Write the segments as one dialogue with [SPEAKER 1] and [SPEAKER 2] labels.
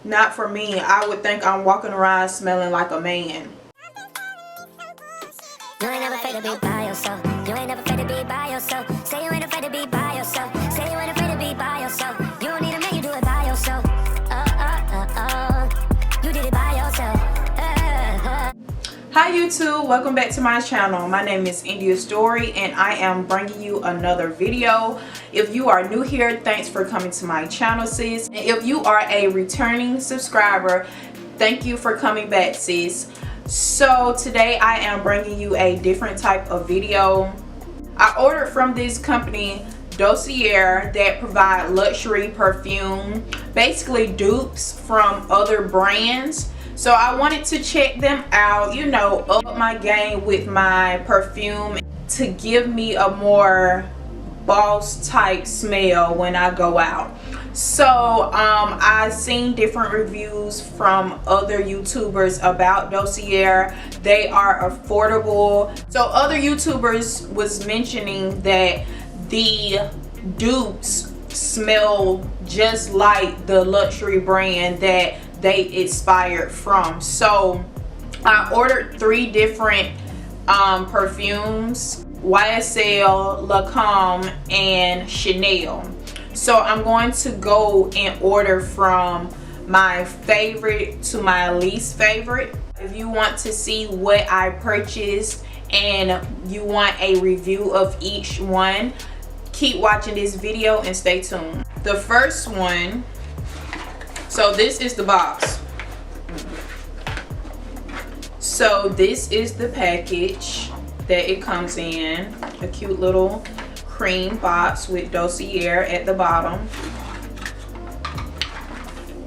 [SPEAKER 1] Not for me. I would think I'm walking around smelling like a man.
[SPEAKER 2] You ain't never afraid to be by yourself. You ain't never afraid to be by yourself. Say you ain't afraid to be by yourself. Say you ain't afraid to be by yourself. You don't need a man, you do it by yourself. You did it by yourself.
[SPEAKER 1] Hi YouTube, welcome back to my channel. My name is India Story and I am bringing you another video. If you are new here, thanks for coming to my channel, sis. And if you are a returning subscriber, thank you for coming back, sis. So today I am bringing you a different type of video. I ordered from this company, DOSSIER, that provide luxury perfume, basically dupes from other brands. So I wanted to check them out, you know, up my game with my perfume to give me a more boss type smell when I go out. So I've seen different reviews from other YouTubers about DOSSIER. They are affordable. So other YouTubers was mentioning that the dupes smell just like the luxury brand that they inspired from. So I ordered 3 different perfumes: YSL, Lancôme, and Chanel. So I'm going to go in order from my favorite to my least favorite. If you want to see what I purchased and you want a review of each one, keep watching this video and stay tuned. The first one, so this is the box. So this is the package that it comes in. A cute little cream box with DOSSIER at the bottom.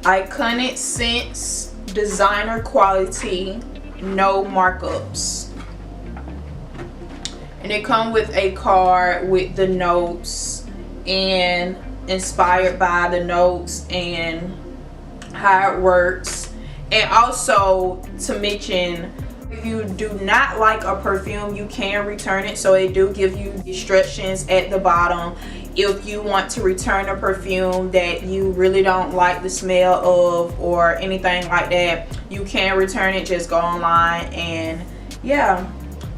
[SPEAKER 1] Iconic scents, designer quality, no markups. And it comes with a card with the notes and inspired by the notes and how it works. And also to mention, if you do not like a perfume, you can return it. So they do give you instructions at the bottom. If you want to return a perfume that you really don't like the smell of or anything like that, you can return it. Just go online and yeah,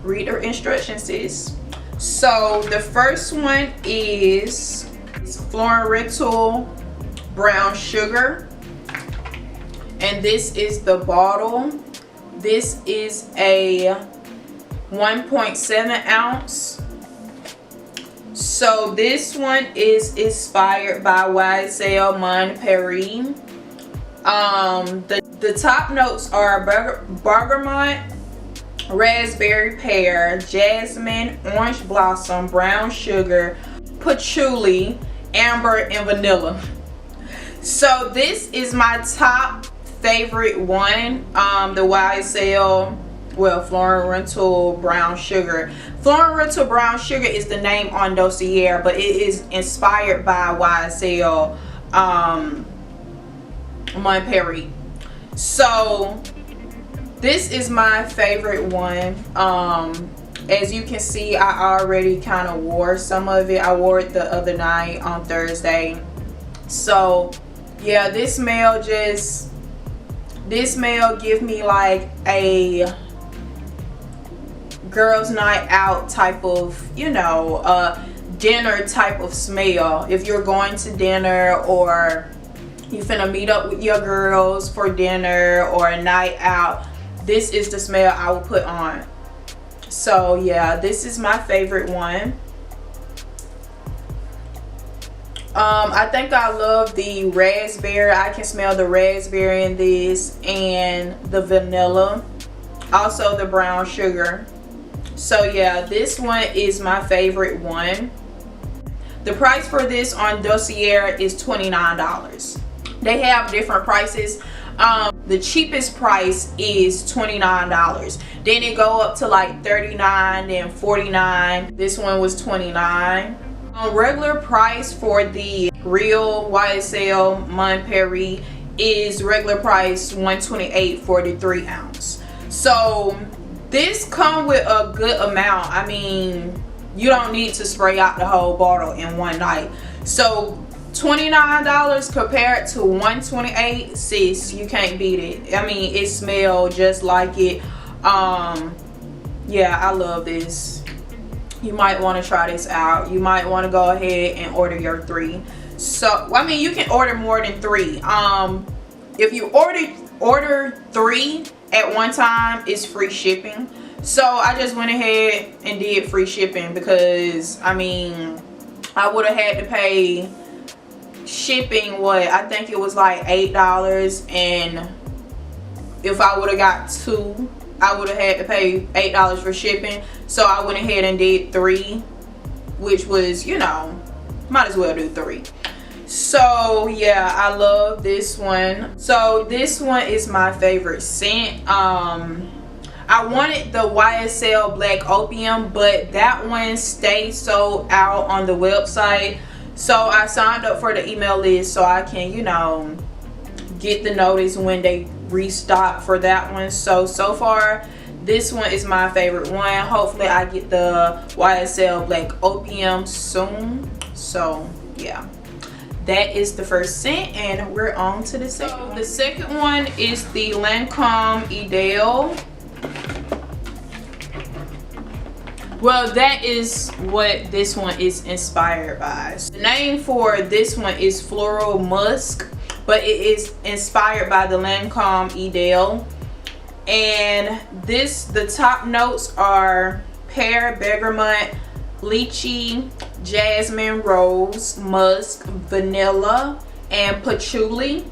[SPEAKER 1] read the instructions, sis. So the first one is Florental Brown Sugar. And this is the bottle. This is a 1.7 ounce. So this one is inspired by YSL Mon Paris. The top notes are bergamot, raspberry pear, jasmine, orange blossom, brown sugar, patchouli, amber, and vanilla. So this is my top favorite one, the YSL, well, Florental Brown Sugar. Florental Brown Sugar is the name on DOSSIER, but it is inspired by YSL Mon Paris. So this is my favorite one. As you can see, I already kind of wore some of it. I wore it the other night on Thursday. So yeah, this smell give me like a girls night out type of, you know, dinner type of smell. If you're going to dinner or you finna meet up with your girls for dinner or a night out, this is the smell I will put on. So yeah, this is my favorite one. I think I love the raspberry. I can smell the raspberry in this, and the vanilla, also the brown sugar. So yeah, this one is my favorite one. The price for this on DOSSIER is $29. They have different prices. The cheapest price is $29. Then it go up to like $39 and $49. This one was $29. Regular price for the real YSL Mon Paris is regular price $128 for the 3 ounce. So this come with a good amount. I mean, you don't need to spray out the whole bottle in one night. So $29 compared to $128, sis, you can't beat it. I mean, it smells just like it. Yeah, I love this. You might want to try this out. You might want to go ahead and order your 3. So I mean, you can order more than 3. If you order 3 at one time, it's free shipping. So I just went ahead and did free shipping because I mean, I would have had to pay shipping, what, I think it was like $8, and if I would have got 2, I would have had to pay $8 for shipping. So I went ahead and did 3, which was, you know, might as well do 3. So yeah, I love this one. So this one is my favorite scent. I wanted the YSL Black Opium, but that one stayed sold out on the website. So I signed up for the email list so I can, you know, get the notice when they restock for that one. So far, this one is my favorite one. Hopefully I get the YSL Black Opium soon. So yeah, that is the first scent, and we're on to the second one. The second one is the Lancome Idéal. Well, that is what this one is inspired by. The name for this one is Floral Musk, but it is inspired by the Lancome Idéal. And the top notes are pear, bergamot, lychee, jasmine, rose, musk, vanilla, and patchouli.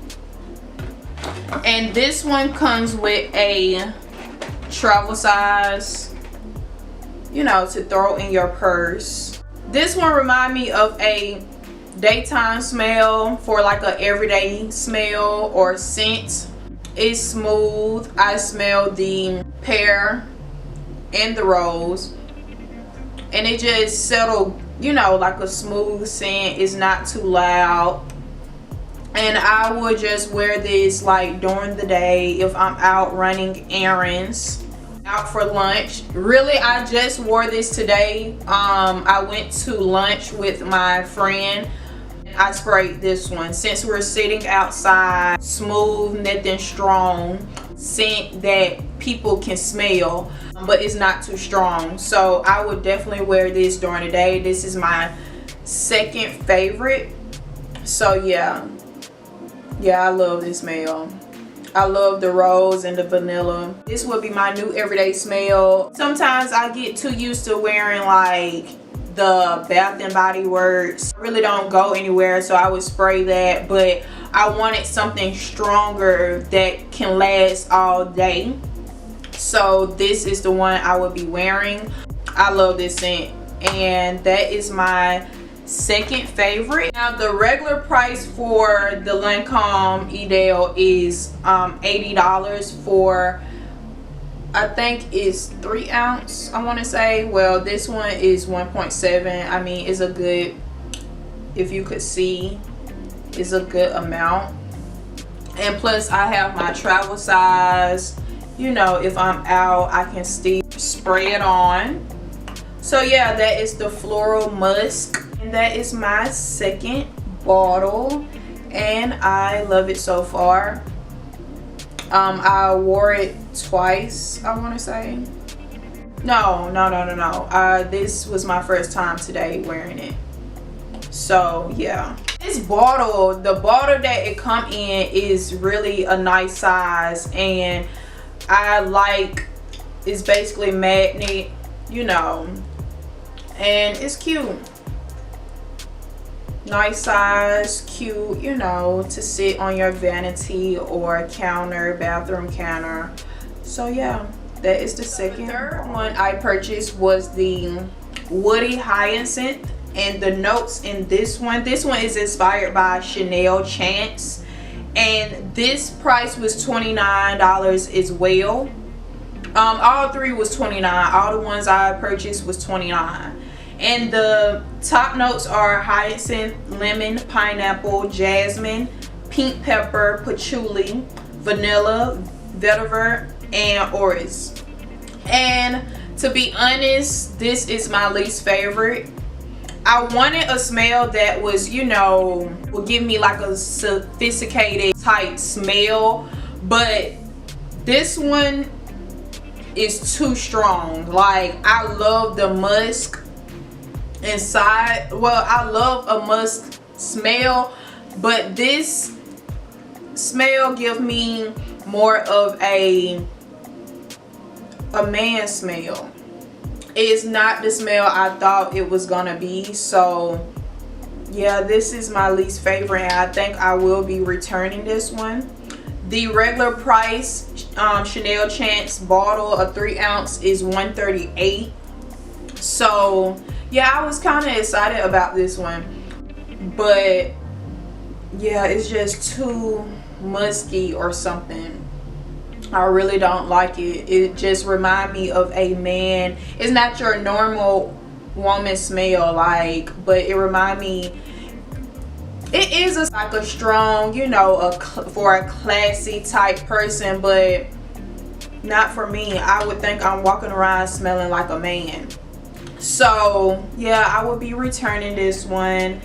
[SPEAKER 1] And this one comes with a travel size, you know, to throw in your purse. This one reminds me of a daytime smell for like a everyday smell or scent. It's smooth. I smell the pear and the rose, and it just settled, you know, like a smooth scent. It's not too loud, and I would just wear this like during the day if I'm out running errands, out for lunch. Really, I just wore this today. I went to lunch with my friend. I sprayed this one since we're sitting outside. Smooth, nothing strong, scent that people can smell, but it's not too strong. So I would definitely wear this during the day. This is my second favorite. So yeah, I love this smell. I love the rose and the vanilla. This would be my new everyday smell. Sometimes I get too used to wearing like the Bath and Body Works. I really don't go anywhere, so I would spray that, but I wanted something stronger that can last all day. So this is the one I would be wearing. I love this scent, and that is my second favorite. Now the regular price for the Lancome Idéal is $80 for, I think it's 3 ounce, I want to say. Well, this one is 1.7. I mean, it's a good, if you could see, it's a good amount. And plus I have my travel size, you know, if I'm out I can still spray it on. So yeah, that is the Floral Musk, and that is my second bottle, and I love it so far. I wore it twice, I want to say. No. This was my first time today wearing it. So yeah, this bottle, the bottle that it come in is really a nice size, and I like, it's basically magnet, you know, and it's cute. Nice size, cute, you know, to sit on your vanity or counter, bathroom counter. So yeah, that is the second. The third one I purchased was the Woody Hyacinth, and the notes in this one is inspired by Chanel Chance, and this price was $29 as well. All 3 was $29. All the ones I purchased was $29. And the top notes are hyacinth, lemon, pineapple, jasmine, pink pepper, patchouli, vanilla, vetiver, and orris. And to be honest, this is my least favorite. I wanted a smell that was, you know, would give me like a sophisticated type smell, but this one is too strong. Like, I love the musk inside. Well, I love a musk smell, but this smell gives me more of a man smell. It's not the smell I thought it was gonna be. So yeah, this is my least favorite, and I think I will be returning this one. The regular price Chanel Chance bottle of 3 ounce is $138. So yeah, I was kind of excited about this one, but yeah, it's just too musky or something. I really don't like it. It just reminds me of a man. It's not your normal woman smell, like, but it reminds me, it is like a strong, you know, for a classy type person, but not for me. I would think I'm walking around smelling like a man. So yeah, I would be returning this one,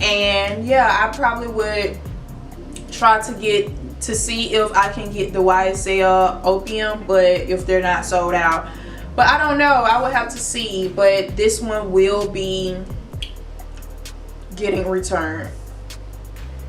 [SPEAKER 1] and yeah, I probably would try to see if I can get the YSL Opium, but if they're not sold out. But I don't know, I would have to see. But this one will be getting returned.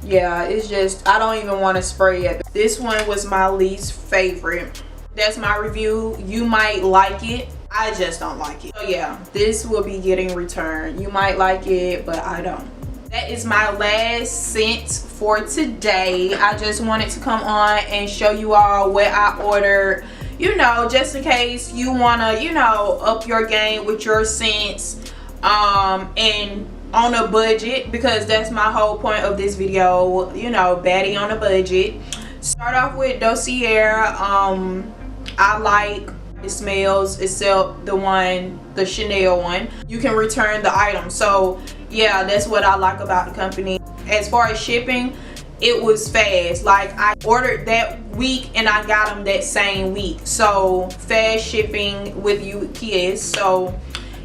[SPEAKER 1] Yeah, it's just, I don't even want to spray it. This one was my least favorite. That's my review. You might like it, I just don't like it. So yeah, this will be getting returned. You might like it, but I don't. That is my last scent for today. I just wanted to come on and show you all what I ordered, you know, just in case you want to, you know, up your game with your scents, and on a budget, because that's my whole point of this video, you know, baddie on a budget. Start off with Dossier. I like it smells, except the Chanel one. You can return the item. So yeah, that's what I like about the company. As far as shipping, it was fast. Like, I ordered that week and I got them that same week. So fast shipping with UPS. So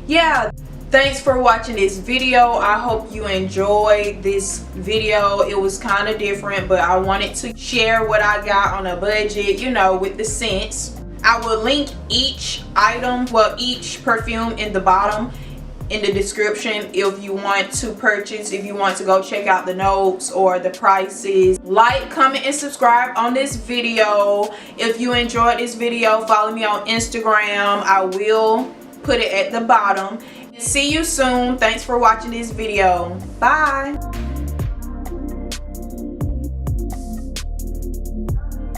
[SPEAKER 1] yeah, thanks for watching this video. I hope you enjoyed this video. It was kind of different, but I wanted to share what I got on a budget, you know, with the scents. I will link each item, well, each perfume in the bottom in the description if you want to purchase, if you want to go check out the notes or the prices. Like, comment, and subscribe on this video. If you enjoyed this video, follow me on Instagram. I will put it at the bottom. See you soon. Thanks for watching this video. Bye.